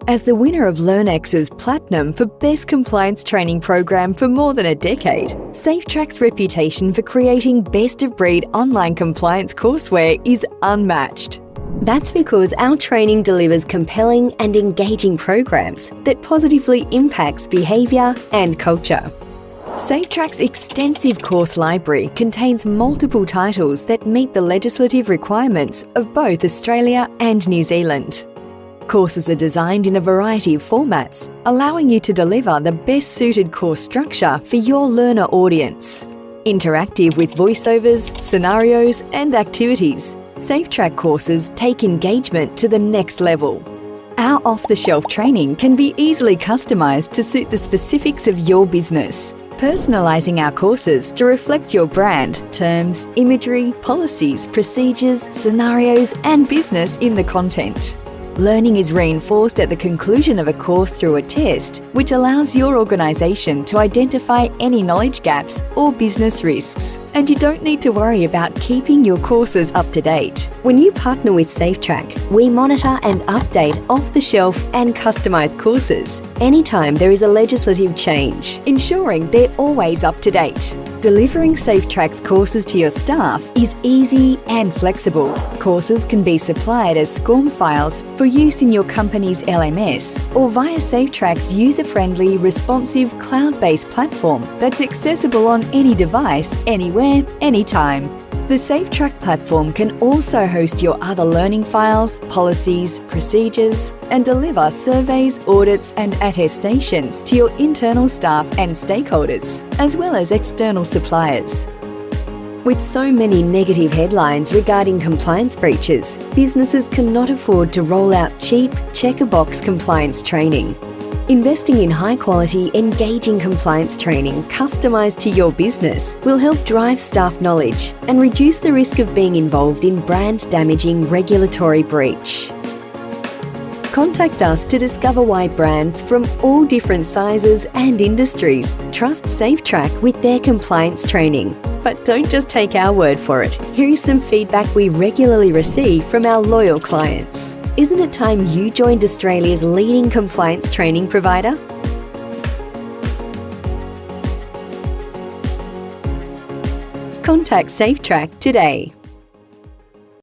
As the winner of LearnX's Platinum for Best Compliance Training Program for more than a decade, Safetrac's reputation for creating best-of-breed online compliance courseware is unmatched. That's because our training delivers compelling and engaging programs that positively impacts behaviour and culture. Safetrac's extensive course library contains multiple titles that meet the legislative requirements of both Australia and New Zealand. Courses are designed in a variety of formats, allowing you to deliver the best-suited course structure for your learner audience. Interactive with voiceovers, scenarios and activities, Safetrac courses take engagement to the next level. Our off-the-shelf training can be easily customised to suit the specifics of your business, personalising our courses to reflect your brand, terms, imagery, policies, procedures, scenarios and business in the content. Learning is reinforced at the conclusion of a course through a test, which allows your organisation to identify any knowledge gaps or business risks. And you don't need to worry about keeping your courses up to date. When you partner with Safetrac, we monitor and update off-the-shelf and customised courses anytime there is a legislative change, ensuring they're always up to date. Delivering Safetrac's courses to your staff is easy and flexible. Courses can be supplied as SCORM files for use in your company's LMS or via Safetrac's user-friendly, responsive, cloud-based platform that's accessible on any device, anywhere, anytime. The Safetrac platform can also host your other learning files, policies, procedures, and deliver surveys, audits, and attestations to your internal staff and stakeholders, as well as external suppliers. With so many negative headlines regarding compliance breaches, businesses cannot afford to roll out cheap, check-a-box compliance training. Investing in high-quality, engaging compliance training customised to your business will help drive staff knowledge and reduce the risk of being involved in brand-damaging regulatory breach. Contact us to discover why brands from all different sizes and industries trust Safetrac with their compliance training. But don't just take our word for it. Here is some feedback we regularly receive from our loyal clients. Isn't it time you joined Australia's leading compliance training provider? Contact Safetrac today.